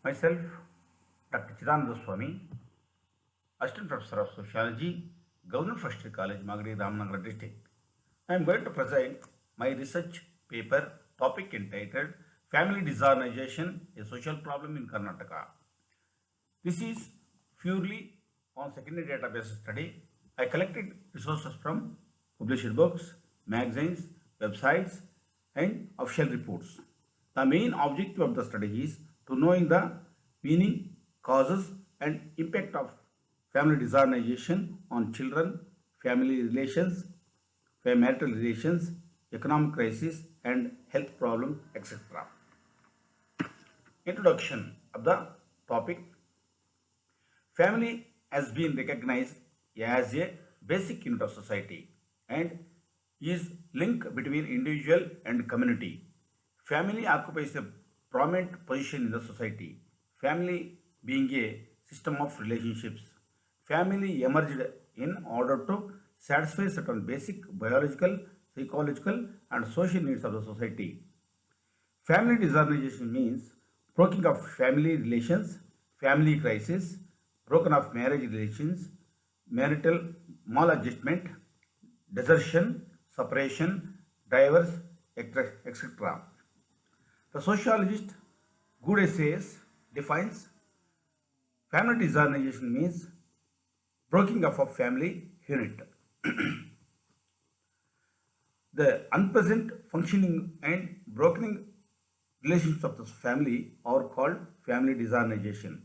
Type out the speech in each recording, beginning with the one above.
Myself, Dr. Chidananda Swami, Assistant Professor of Sociology, Government First Year College, Magadi, Ramnagar District. I am going to present my research paper topic entitled Family Disorganization, a Social Problem in Karnataka. This is purely on secondary database study. I collected resources from published books, magazines, websites, and official reports. The main objective of the study is to knowing the meaning, causes, and impact of family disorganization on children, family relations, marital relations, economic crisis, and health problems, etc. Introduction of the topic. Family has been recognized as a basic unit of society and is link between individual and community. Family occupies a prominent position in the society. Family being a system of relationships. Family emerged in order to satisfy certain basic biological, psychological, and social needs of the society. Family disorganization means breaking of family relations, family crisis, broken of marriage relations, marital maladjustment, desertion, separation, divorce, etc. The sociologist Good says defines family disorganization means breaking up of family unit. The unpleasant functioning and broken relationships of the family are called family disorganization.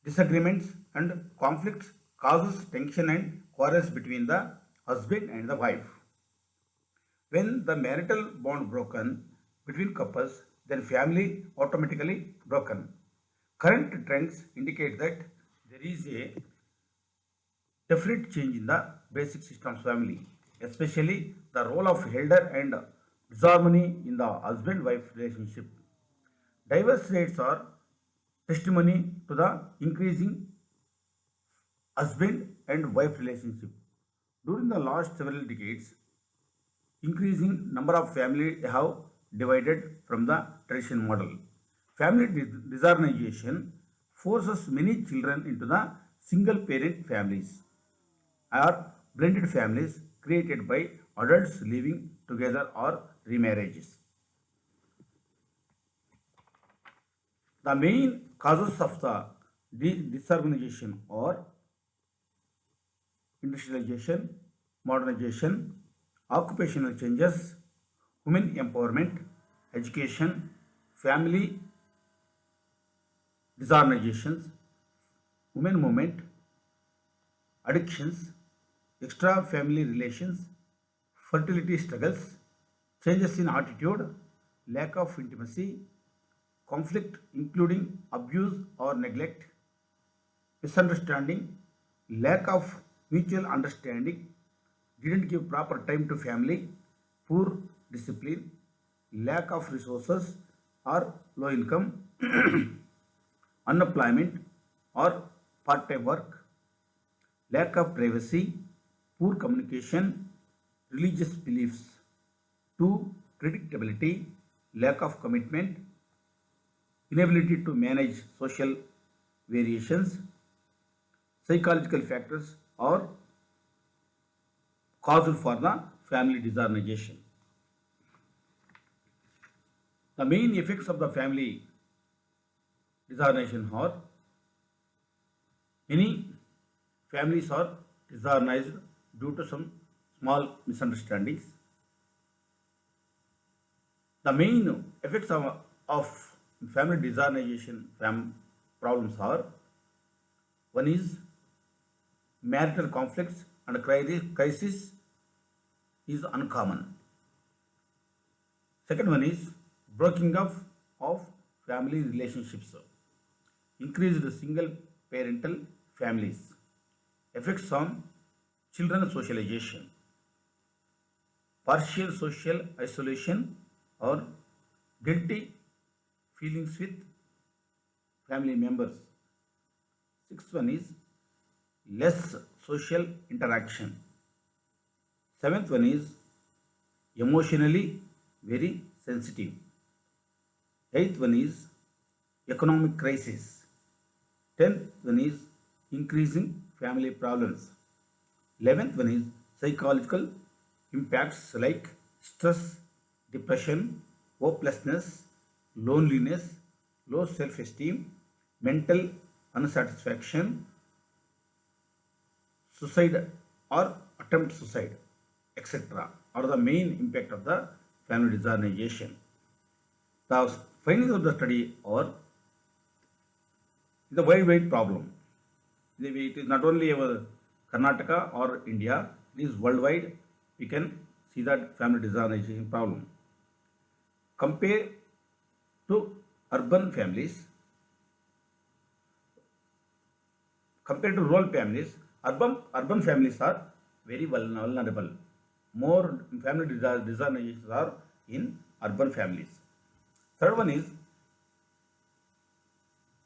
Disagreements and conflicts causes tension and quarrels between the husband and the wife. When the marital bond broken between couples, then family automatically broken. Current trends indicate that there is a definite change in the basic system of family, especially the role of elder and disharmony in the husband-wife relationship. Divorce rates are testimony to the increasing husband and wife relationship. During the last several decades, increasing number of families have divided from the traditional model. Family disorganization forces many children into the single parent families or blended families created by adults living together or remarriages. The main causes of the disorganization are industrialization, modernization, occupational changes, women empowerment, education, family disorganizations, women movement, addictions, extra family relations, fertility struggles, changes in attitude, lack of intimacy, conflict including abuse or neglect, misunderstanding, lack of mutual understanding, didn't give proper time to family, poor discipline, lack of resources or low income, unemployment or part-time work, lack of privacy, poor communication, religious beliefs. 2. Predictability, lack of commitment, inability to manage social variations, psychological factors are causal for the family disorganization. The main effects of the family disorganization are many families are disorganized due to some small misunderstandings. The main effects of family disorganization problems are: one is marital conflicts and crisis is uncommon. Second one is breaking up of family relationships, increased single parental families, effects on children socialization, partial social isolation or guilty feelings with family members. Sixth one is less social interaction. Seventh one is emotionally very sensitive. Eighth one is economic crisis. 10th one is increasing family problems. 11th one is psychological impacts like stress, depression, hopelessness, loneliness, low self-esteem, mental unsatisfaction, suicide or attempt suicide, etc. are the main impact of the family disorganization. The findings of the study are the worldwide problem. It is not only our Karnataka or India, it is worldwide. We can see that family disorganization problem. Compare to urban families, compared to rural families, urban families are very vulnerable. More family disorganizations are in urban families. Third one is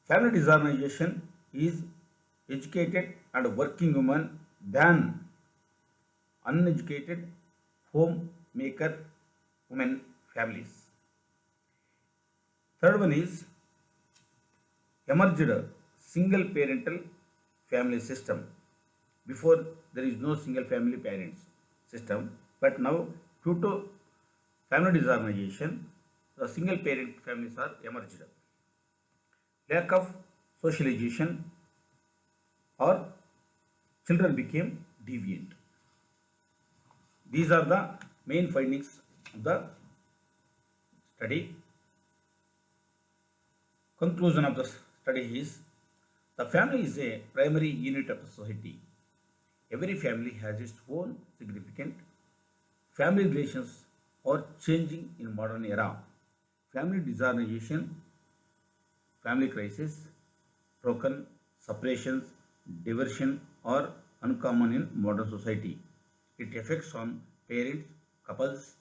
family disorganization is educated and working women than uneducated homemaker women families. Third one is emerged single parental family system. Before there is no single family parents system, but now due to family disorganization, the single parent families are emerged. Lack of socialization or children became deviant. These are the main findings of the study. Conclusion of the study is the family is a primary unit of the society. Every family has its own significant. Family relations are changing in modern era. Family disorganization, family crisis, broken separations, diversion are uncommon in modern society. It affects on parents, couples,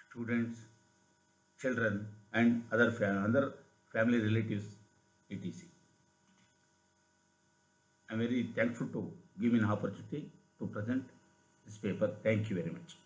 students, children, and other family relatives, etc. I am very thankful to give me an opportunity to present this paper. Thank you very much.